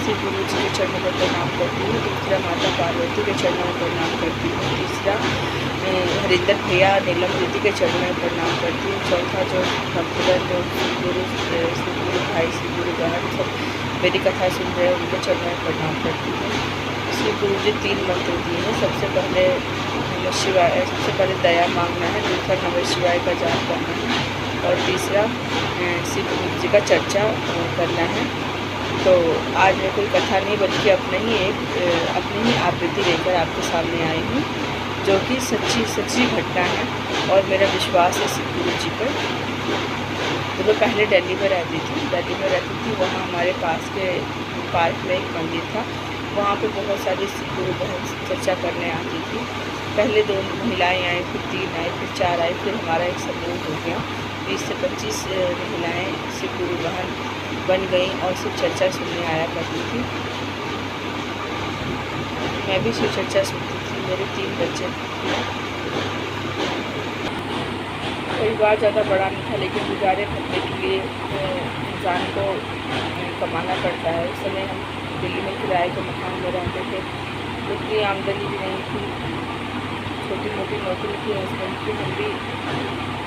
शिव गुरु जी के चरणों में प्रणाम करती हूँ। दूसरा माता पार्वती के चरणों में प्रणाम करती हूँ। तीसरा हरिंदर भैया नीलम दीदी के चरणों में प्रणाम करती हूँ। चौथा जो भक्तगण जो शिव गुरु भाई शिव गुरु बहन सब मेरी कथा सुन रहे हैं उनके चरणों में प्रणाम करती हूँ। शिव गुरु जी 3 मंत्र दिए हैं। सबसे पहले नमः शिवाय, सबसे पहले दया मांगना है, दूसरा नमः शिवाय का जाप करना है और तीसरा शिव गुरु जी का चर्चा करना है। तो आज मैं कोई कथा नहीं बल्कि अपनी ही आवृत्ति लेकर आपके सामने आई हूँ, जो कि सच्ची घटना है और मेरा विश्वास है शिव गुरु जी पर। तो मैं पहले दिल्ली में रहती थी। वहाँ हमारे पास के पार्क में एक मंदिर था। वहाँ पे बहुत सारी शिव गुरु बहन चर्चा करने आती थी। पहले 2 महिलाएँ आई, फिर 3 आई, फिर 4 आई, फिर हमारा एक समूह हो गया। 20 से 25 महिलाएँ शिव गुरु बहन बन गई और शिव चर्चा सुनने आया करती थी। मैं भी शिव चर्चा सुनती थी। मेरे 3 बच्चे थे। परिवार ज़्यादा बड़ा नहीं था, लेकिन गुजारे भरने के लिए इंसान को कमाना पड़ता है। उस समय हम दिल्ली में किराए के मकान में रहते थे। उतनी आमदनी भी नहीं थी। छोटी मोटी नौकरी थी हस्बैंड की। हम भी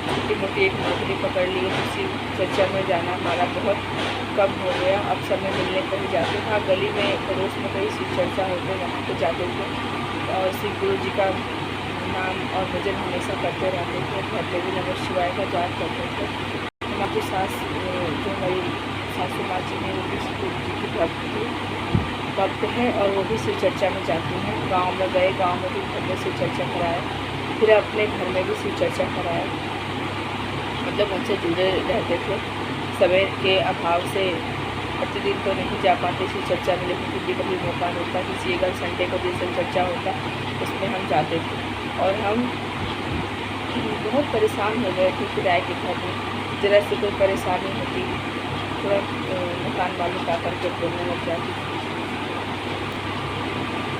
छोटी मोटी एक नौकरी पकड़ ली। शिव चर्चा में जाना हमारा बहुत कम हो गया। अब समय मिलने पर ही जाते थे। गली में पड़ोस में कहीं शिव चर्चा होते वहाँ पे जाते थे और शिव गुरु जी का नाम और भजन हमेशा करते रहते थे। घर पे भी नमः शिवाय का जाप करते थे। हमारी सास जो हमारी सासू माँ जी हैं वो भी शिव गुरु जी की भक्त है और वो भी शिव चर्चा में जाती हैं। गांव में गए, गांव में भी घर में शिव चर्चा कराया, फिर अपने घर में भी शिव चर्चा कराया। मतलब उनसे जुड़े रहते थे। समय के अभाव से प्रतिदिन तो नहीं जा पाते शिव चर्चा में, लेकिन कभी कभी मौका मिलता, किसी अगर संडे को भी शिव चर्चा होता उसमें हम जाते थे। और हम बहुत परेशान हो गए थे किराए के घर में। ज़रा से कोई परेशानी होती थोड़ा मकान वालों का करके बोलने लग जाती।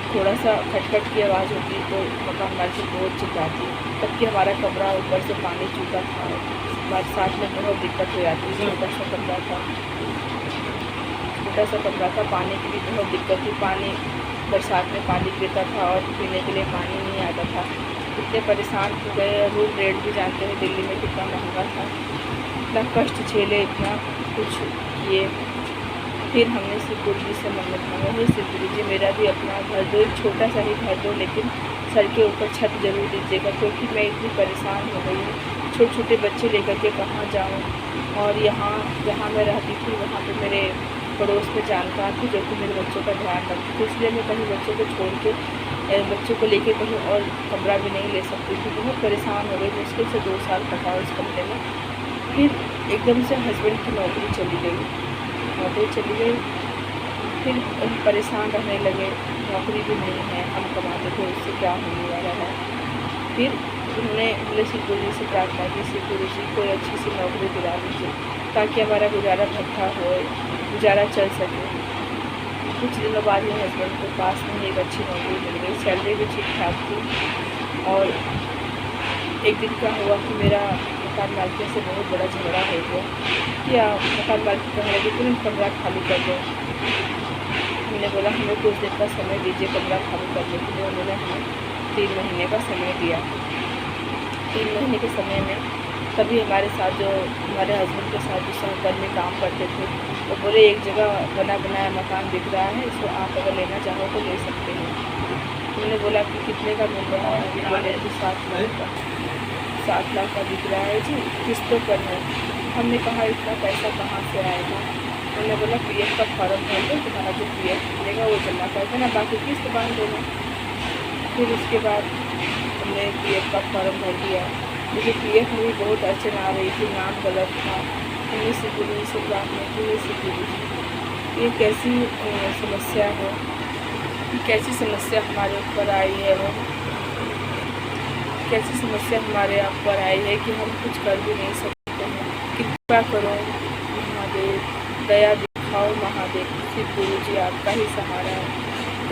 थोड़ा सा खटखट की आवाज़ होती तो मकान मालिक बहुत चिल्लाती। तब कि हमारा कमरा ऊपर से पानी चूता था। बरसात में बहुत दिक्कत हो जाती। छोटा सा कमरा था, पानी की भी बहुत दिक्कत थी। पानी बरसात में पानी गिरता था और पीने के लिए पानी नहीं आता था। इतने परेशान हो गए। रूम रेट भी जानते हैं दिल्ली में कितना महंगा था। इतना कष्ट झेले, इतना कुछ किए। फिर हमने शिव गुरु जी से मन्नत मांगा, हे शिव गुरु जी मेरा भी अपना घर दो, एक छोटा सा ही घर दो, लेकिन सर के ऊपर छत जरूर दीजिएगा, क्योंकि मैं इतनी परेशान हो गई हूँ। छोटे छोटे बच्चे लेकर के कहाँ जाऊँ। और यहाँ जहाँ मैं रहती थी वहाँ पे मेरे पड़ोस में जानकार थी जो कि मेरे बच्चों का ध्यान रखती थी। इसलिए मैं कहीं बच्चों को छोड़ के बच्चों को लेके कहीं और कमरा भी नहीं ले सकती थी। बहुत परेशान हो गई। मुश्किल से 2 साल कटा उस कमरे में। फिर एकदम से हस्बैंड की नौकरी चली गई। फिर हम परेशान रहने लगे। नौकरी भी नहीं है, हम कमाते थे, उससे क्या होने वाला है। फिर हमने शिव गुरु जी से प्रार्थना की, शिव गुरु जी कोई अच्छी सी नौकरी दिला दीजिए ताकि हमारा गुजारा भत्ता हो, गुजारा चल सके। कुछ दिनों बाद मेरे हस्बैंड के पास में एक अच्छी नौकरी मिल गई। सैलरी भी ठीक ठाक थी। और एक दिन क्या हुआ कि मेरा मकान मालिक से बहुत बड़ा झगड़ा हो गया। या मकान मालिक कहने लगे तुरंत कमरा खाली कर दो। हमने बोला हमें कुछ दिन का समय दीजिए कमरा खाली करने के लिए। उन्होंने हमें 3 महीने का समय दिया। 3 महीने के समय में तभी हमारे साथ जो हमारे हस्बैंड के साथ जो सहकर्मी काम करते थे वो बोले एक जगह बना बनाया मकान बिक रहा है, इसको आप अगर लेना चाहो तो ले सकते हैं। हमने बोला कि कितने का मिल रहा है। बोले कि 7 लाख का। 7 लाख का बिक रहा है जी, किस्तों पर है। हमने कहा इतना पैसा कहाँ से आएगा। उन्होंने बोला PF का फॉर्म भर दो, तुम्हारा जो PF मिलेगा वो जमा कर देना, बाकी किस्त बांध देना। फिर उसके बाद हमने PF का फॉर्म भर दिया। मुझे PF में भी बहुत अड़चन आ रही थी, नाम गलत था। हमने शिव गुरु जी से प्रार्थना की, शिव गुरु जी ये कैसी समस्या है, कैसी समस्या हमारे ऊपर आई है, कैसी समस्या हमारे ऊपर आई है कि हम कुछ कर भी नहीं सकते हैं। कृपा करो महादेव, दया दिखाओ महादेव। शिव गुरु जी आपका ही सहारा है।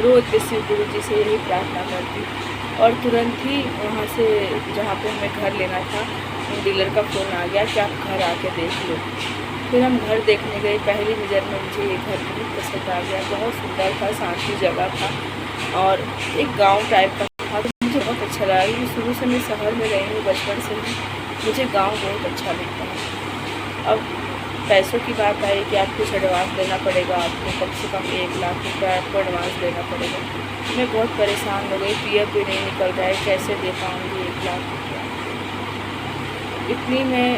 रोज शिव गुरु जी से यही प्रार्थना करती। और तुरंत ही वहाँ से जहाँ पे हमें घर लेना था डीलर का फ़ोन आ गया कि आप घर आके देख लो। फिर हम घर देखने गए। पहली नज़र में मुझे ये घर बहुत पसंद आ गया। बहुत सुंदर था, शांति जगह था और एक गांव टाइप का था, तो मुझे बहुत अच्छा लगा। क्योंकि शुरू से मैं शहर में रही हूँ, बचपन से ही मुझे गांव बहुत अच्छा लगता है। अब पैसों की बात आई कि आपको कुछ एडवांस देना पड़ेगा, आपको कम से कम 1 लाख रुपये आपको एडवांस देना पड़ेगा। मैं बहुत परेशान हो गई, पीएफ भी नहीं निकल रहा है, कैसे दे पाऊँगी 1 लाख रुपये। इतनी मैं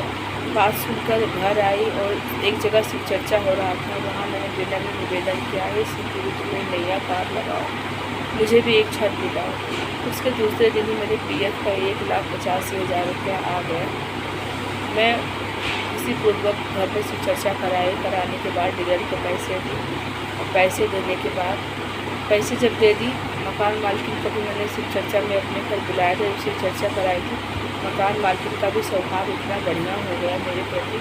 बात सुनकर घर आई और एक जगह शिव चर्चा हो रहा था, वहाँ मैंने विनम्र निवेदन किया है, शिव में नैया पार लगाओ, मुझे भी एक छत दिलाओ। उसके दूसरे दिन ही मेरे पीएफ का 1,85,000 रुपया आ गया। मैं इसी पूर्वक घर में शिव चर्चा कराने के बाद डीलर को पैसे दी और पैसे देने के बाद पैसे जब दे दी, मकान मालकिन को भी मैंने शिव चर्चा में अपने घर बुलाया था, शिव चर्चा कराई थी। मकान मालकिन का भी स्वभाव इतना बढ़िया हो गया मेरे प्रति।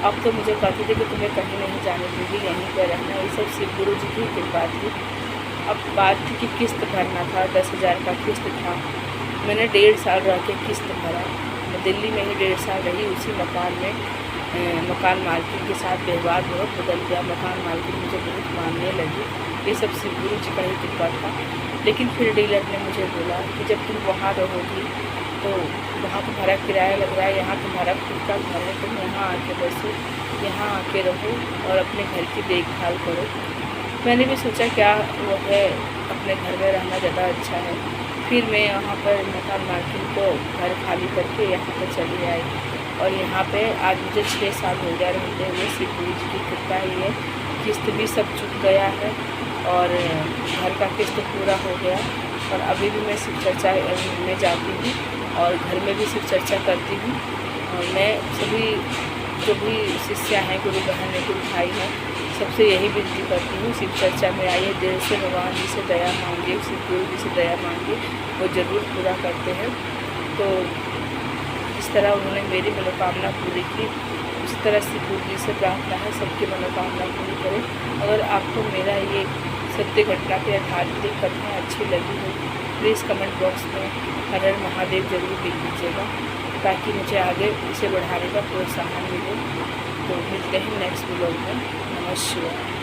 अब तो मुझे कहती थी कि तुम्हें कहीं नहीं जाने दूँगी, यहीं पर रहना। ये सब शिव गुरु जी की कृपा थी। अब बात थी कि किस्त भरना था, 10,000 का किस्त था। मैंने 1.5 साल रह के किस्त भरा। मैं दिल्ली में ही 1.5 साल रही, उसी मकान में। मकान मालकिन के साथ व्यवहार बहुत बदल गया। मकान मालकिन मुझे बहुत मानने लगी। ये सब शिव गुरु जी का ही कृपा था। लेकिन फिर डीलर ने मुझे बोला कि जब तुम वहाँ रहोगी तो वहाँ तुम्हारा किराया लग रहा है, यहाँ तुम्हारा खुद का घर है, तुम यहाँ आके बसो, यहाँ आके रहो और अपने घर की देखभाल करो। मैंने भी सोचा क्या वो है, अपने घर में रहना ज़्यादा अच्छा है। फिर मैं यहाँ पर मकान मालकिन को घर खाली करके यहाँ पर चली आई और यहाँ पे आज मुझे 6 साल हो गया रहते हुए। शिव गुरु जी की कृपा ही है, किस्त भी सब चुक गया है और घर का किस्त पूरा हो गया। और अभी भी मैं शिव चर्चा में जाती हूँ और घर में भी शिव चर्चा करती हूँ। और मैं सभी जो भी शिष्या हैं, गुरु बहन है, गुरु भाई हैं, सबसे यही विनती करती हूँ, शिव चर्चा में आइए, दिल से भगवान जी से दया मांगिए, शिव गुरु जी से दया मांगिए, वो ज़रूर पूरा करते हैं। तो जिस तरह उन्होंने मेरी मनोकामना पूरी की, उसी तरह शिव गुरु जी से प्रार्थना है सबकी मनोकामना पूरी करें। अगर आपको मेरा ये सत्य घटना पे आधारित कथा अच्छी लगी हो, प्लीज़ कमेंट बॉक्स में हर हर महादेव जरूर लिख दीजिएगा, ताकि मुझे आगे इसे बढ़ाने का प्रोत्साहन मिले। तो मिलते हैं नेक्स्ट व्लॉग में। नमः शिवाय।